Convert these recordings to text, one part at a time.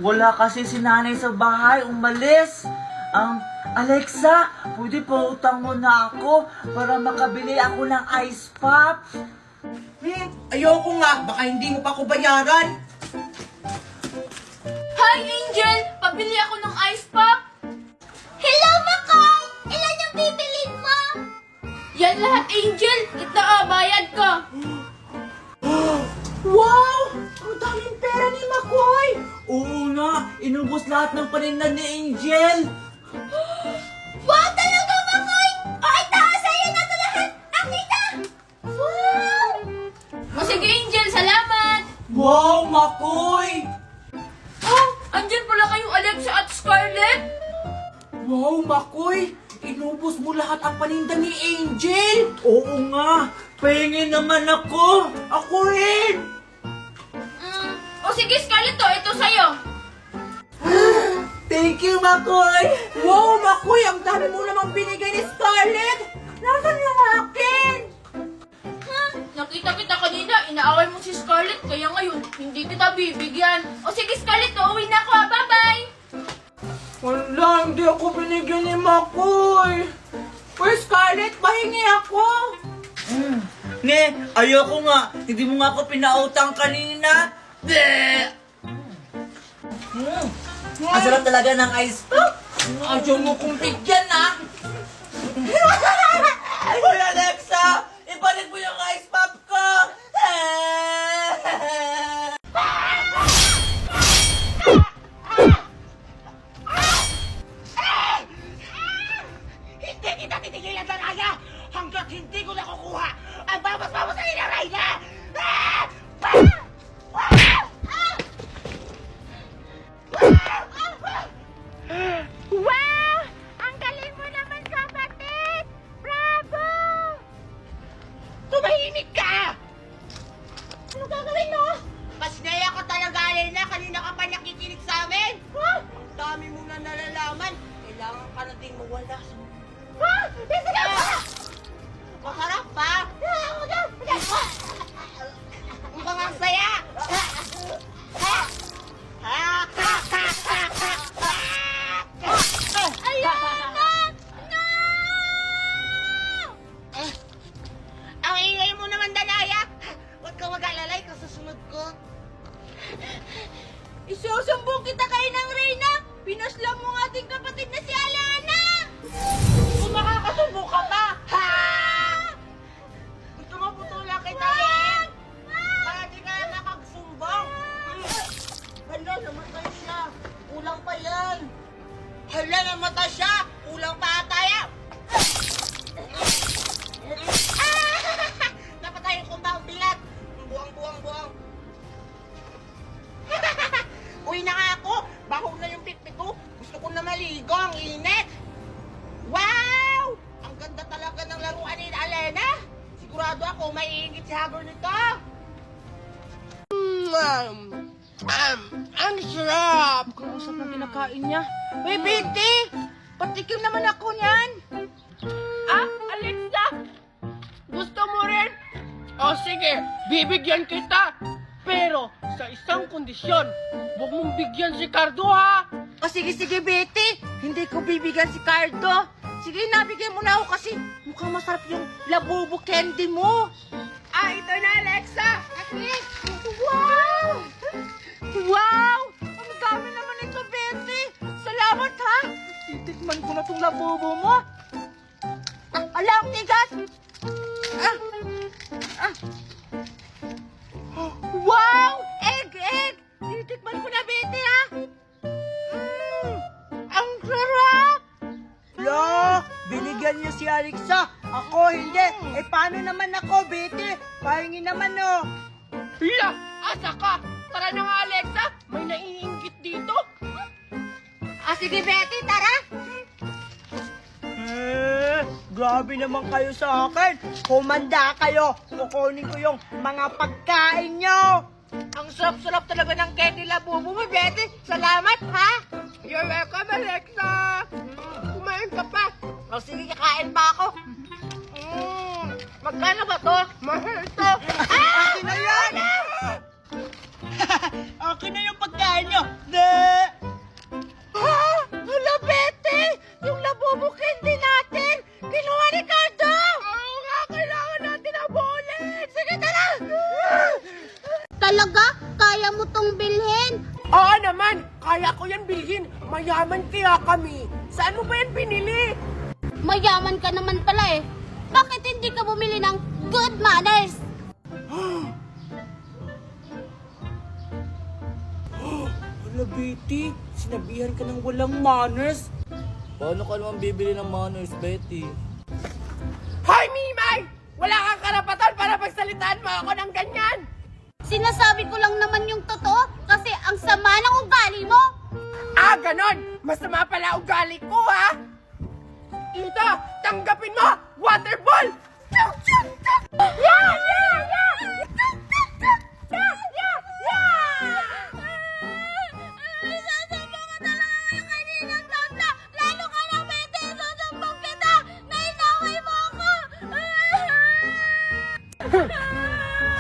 Wala kasi si nanay sa bahay, umalis. Alexa, pwede pa utang mo na ako para makabili ako ng ice pop? Ayoko nga, baka hindi mo pa ako bayaran. Hi, Angel! Pabili ako ng ice pop! Hello, Makoy! Ilan yung bibilin mo? Yan lahat, Angel! Ito, bayad ko! Wow! Ang daming pera ni Makoy! Oo nga, inubos lahat ng paninda ni Angel. Wow, talaga, Makoy! O, ito, sa'yo na ito lahat! Akita! Wow! O, sige, Angel, salamat! Wow, Makoy! Oh, andyan pala kayong Alexa at Scarlett! Wow, Makoy! Inubos mo lahat ang paninda ni Angel! Oo nga, pahingin naman ako. Ako rin! O, sige, Scarlett, ito sa'yo! Thank you, Makoy! Wow, Makoy! Ang dami mo namang binigay ni Scarlett! Nasaan yung akin? Nakita kita kanina, inaaway mo si Scarlett, kaya ngayon, hindi kita bibigyan. O sige, Scarlett, uuwi na ako, ha? Bye-bye! Wala, hindi ako binigyan ni Makoy! Uy, Scarlett, pahingi ako! Ne, ayoko nga. Hindi mo nga ako pinautang kanina. Ang sarap talaga ng ice pop. Ayaw mo kong bigyan, ha? Hoy, Alexa! Ibalik mo yung ice pop ko! Hindi kita titigilan sa Raya hanggat hindi ko nakukuha ang bawas-bawas sa inyo, Raya! Wow! Ang galing mo naman, kapatid! Bravo! Tumahimik ka! Ano gagawin mo? Pasnaya ka talaga, Alena. Kanina ka pa nakikinig sa amin. Ha? Ang dami mo na nalalaman. Kailangan ka na ding mawala sa... Ha? Hindi ka pa! Masarap pa? Mukhang ang saya! Ang ingay mo naman, Danaya! Huwag ka mag-alalay kung susunod ko. Isusumbong kita kay ng Reyna! Pinaslang mo ang ating kapatid na si Alana! Kung makakasubo ka pa! Ha! Gusto mo putulan kita, eh? Para di ka nakagsumbong. Hala, namatay siya. Kulang pa yan. Hala, namatay siya. Kulang pa ata yan. Napatay yung kumbang bilat. Buang. Uwi na nga ako. Baho na yung pipi ko. Gusto ko na maligo. Ang init. Wow! Ang ganda talaga ng laruan ni Alena. Sigurado ako maiingit si Hagor nito. Ang sarap! Kausap ng kinakain niya. Uy, Binti! Patikim naman ako niyan. Alexa! Gusto mo rin? O sige, bibigyan kita. Pero sa isang kondisyon, huwag mong bigyan si Cardo, ha? O sige, Betty. Hindi ko bibigyan si Cardo. Sige, nabigyan mo na ako kasi mukhang masarap yung labubo candy mo. Ito na, Alexa! Wow! Wow! Ang dami naman ito, Betty. Salamat, ha? Titikman ko na itong labubo mo. Ala, ang tigas! Wow! Egg! Titikman ko na, Betty, ha? Ang sarap! Lo, binigyan niyo si Alexa. Ako hindi. Paano naman ako, Betty? Pahingi naman, no. Hala! Asa ka? Tara na nga, Alexa! May naiinggit dito! Sige, Betty, tara! Grabe naman kayo sa akin. Kumanda kayo. Kukunin ko yung mga pagkain niyo. Ang sarap-sarap talaga ng candy labubo mo, Betty. Salamat, ha? You're welcome, Alexa! Kumain ka pa! O sige, kakain pa ako. Magkano ba to? Mahal to! Akin na yan! Akin na yung pagkain nyo. Ne! Ha? Hala, Betty! Yung labubo candy natin! Kinuha ni Cardo! Oo nga, kailangan natin abulin! Sige, tara! Talaga? Kaya mo tong bilhin? Oo naman! Kaya ko yan bilhin! Mayaman kaya kami! Saan mo ba yan binili? Mayaman ka naman pala eh. Bakit hindi ka bumili ng good manners? Hala, Betty! Sinabihan ka ng walang manners! Paano ka naman bibili ng manners, Betty? Hoy, Mimay! Wala kang karapatan para pagsalitaan mo ako ng ganyan! Sinasabi ko lang naman yung totoo kasi ang sama ng ugali mo. Ah, ganon! Masama pala ugali ko, ha? Ito, tanggapin mo! Water ball! Yeah! Yeah! Yeah! Yeah! Yeah! Yeah! Sasambong ko talaga kayo kaninang tabla. Lalo ka na, Betty. Sasambong kita. Nainaway mo ako.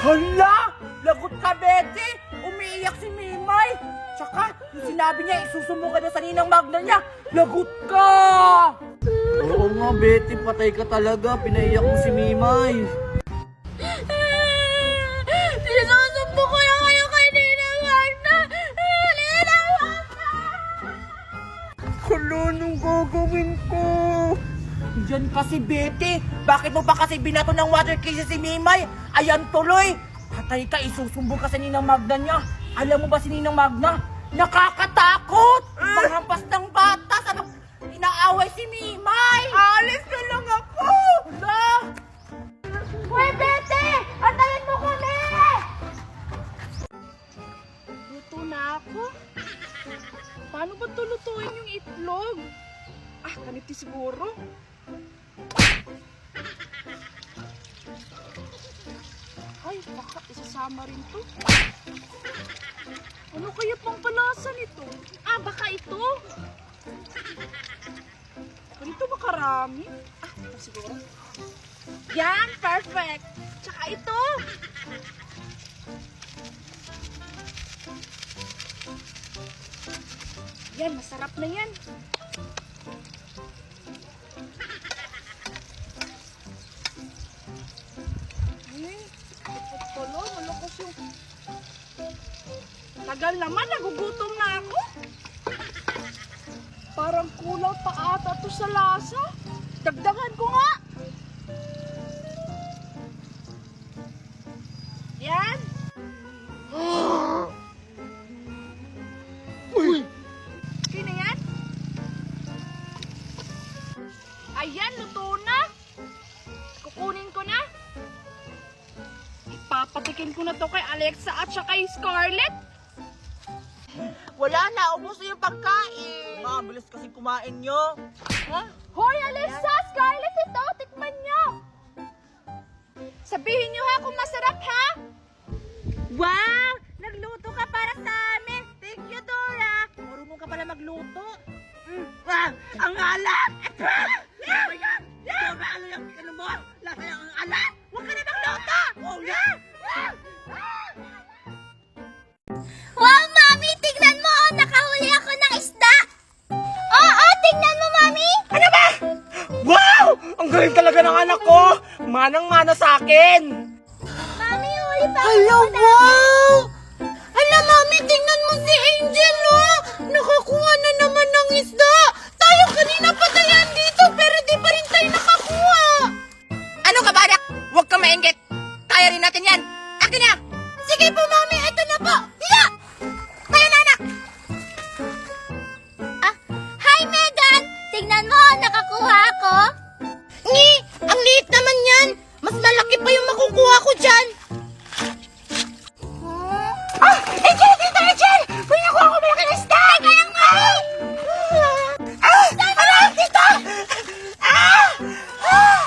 Hala! Lagot ka, Betty! Umiiyak si Mimay! Tsaka, yung sinabi niya, isusumo ka na sa ninang Magna niya, lagot ka! Oo nga, Betty, patay ka talaga. Pinaiyak mo si Mimay. Sinusumbong ko na kayo kaninang Magna. Ninang Magna! Hala, anong gagawin ko? Yan kasi, Betty. Bakit mo pa kasi binato ng water case si Mimay? Ayan tuloy. Patay ka, isusumbong ka sa ninang Magna niya. Alam mo ba si ninang Magna? Nakakatakot! Manghampas ng bata. Ano? Inaaway si Mimay. Alis na lang ako. Hala. Hoy, Betty! Antayin mo kami! Luto na ako. Paano ba tulutuin yung itlog? Ah, ganito siguro. Ay, baka isasama rin to. Ano kaya pang palasa nito? Ah, baka ito. Ganito ba karami? Ah, ito siguro. Yan, perfect. Tsaka ito. Yan, masarap na yan. Ay, ipot pala, malakas yung... Tagal naman, nagugutom na ako. Parang kulang pa ata to sa lasa. Dagdagan ko nga. Yan. Okay na yan? Ayan, luto na. Kukunin ko na. Ipapatikin ko na to kay Alexa at saka kay Scarlett. Wala na, ubos na yung pagkain. Bilis kasi kumain nyo. Hoy, Alexa! Scarlett, ito! Tikman nyo! Sabihin nyo ha kung masarap ha! Wow! Nagluto ka para sa amin! Thank you, Dora! Marunong ka pala magluto. Ang alat! Ano yan? Dora, ano yung ano mo? Lasa yung ang alat! Huwag ka na magluto! Oh, yeah! Wow, Mami! Tignan mo! Oh, nakahuli ako ng isda! Oo, tignan mo, Mami! Ano ba? Wow! Ang galing talaga ng anak ko! Manang-mana sa akin! Mami, huli pa ako Hello, ng wow! Hala, Mami, tingnan mo si Angel, oh! Nakakuha na naman ng isda! Tayo kanina pa tayo dito, pero di pa rin tayo nakakuha! Ano ka ba, anak? Huwag ka maingit! Kaya rin natin yan! Akin na! Sige po, Mami, ito na po! Hiya! Tayo na, anak! Ah, hi, Megan! Tingnan mo, nakakuha ako! Ngi! Ang liit naman yan! Mas malaki pa yung makukuha ko dyan! Ah! Angel! Dito, Angel! May nakuha ko malaki na isda! Kaya nga! Ah! Ano? Dito! Ah! Ah!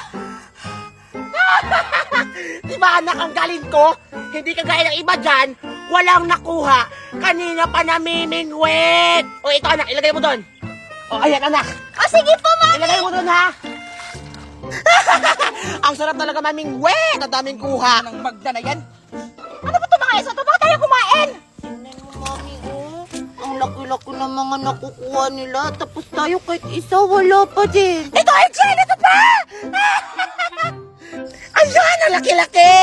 Diba, anak, ang galing ko? Hindi kagaya ng iba dyan, walang nakuha. Kanina pa namimingwit! O, ito, anak, ilagay mo doon. O, ayan, anak. O, sige po, Mami! Ilagay mo doon, ha? Ang sarap talaga mamingwit! Ang daming kuha ng Magda na yan. Ano ba ito mga isa? Ito ba tayo kumain? Tingnan mo, Mami, oh. laki-laki na mga nakukuha nila. Tapos tayo kahit isa, wala pa din. Ito, Angel! Ito pa! Ayan, ang laki-laki!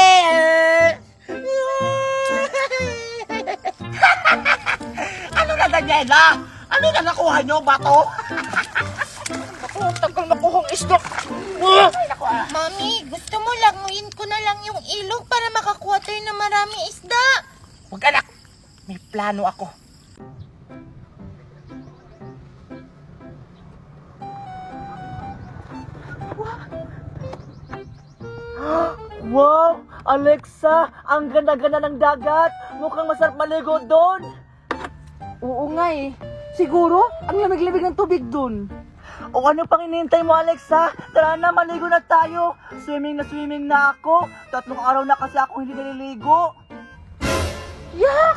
Ano na, Daniela? Ano na nakuha nyo, bato? Ako, tagal nakuhang isda. Mami, gusto mo languin ko na lang yung ilog para makakuha tayo ng maraming isda. Huwag anak, may plano ako. Wow! Alexa, ang ganda-ganda ng dagat. Mukhang masarap maligo doon. Oo nga eh. Siguro, ang lamig-lamig ng tubig dun. O ano pang inihintay mo, Alexa? Tara na, maligo na tayo. Swimming na ako. 3 araw na kasi ako hindi naliligo. Yak!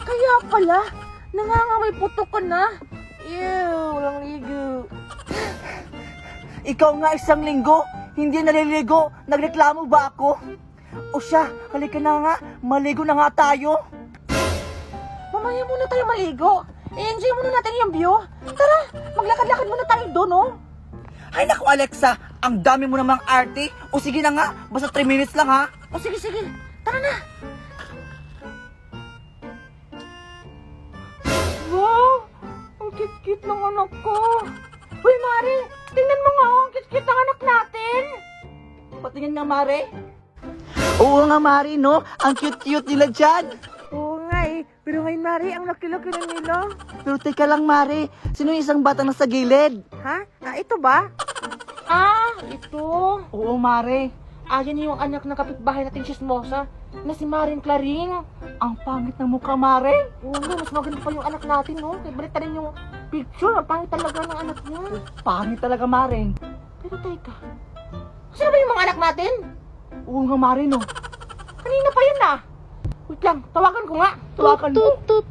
Kaya pala, nangangamay putok ka na. Ew, walang ligo. Ikaw nga 1 linggo, hindi naliligo. Nagreklamo ba ako? O siya, halika na nga. Maligo na nga tayo. Mamaya muna tayo maligo. I-enjoy muna natin yung view. Tara, maglakad-lakad muna tayo doon, oh. Ay naku, Alexa, ang dami mo namang arte. O sige na nga, basta 3 minutes lang ha. O sige, sige. Tara na. Wow! Ang cute-cute ng anak ko. Uy, Mari, tingnan mo nga, oh, ang cute-cute ng anak natin. Patingin nga, Mare. Oo nga, Mare, no? Ang cute-cute nila dyan. Oo nga eh. Pero ngayon, Mari, ang laki-laki na nila. Pero teka lang, Mare. Sino yung isang bata na sa gilid? Ha? Ito ba? Ah, ito. Oo, Mare. Ayan yung anak ng kapitbahay nating Chismosa na si Maring Claring. Ang pangit ng mukha, Mare. Oo nga, mas maganda pa yung anak natin, no? Kaya balik rin yung picture. Ang pangit talaga ng anak niya. Pangit talaga, Mare. Pero teka, sino ba yung mga anak natin? Oo nga, Mare, no? Kanina pa yun ah. Wait lang, tawagan ko nga. Tawagan mo. Tut,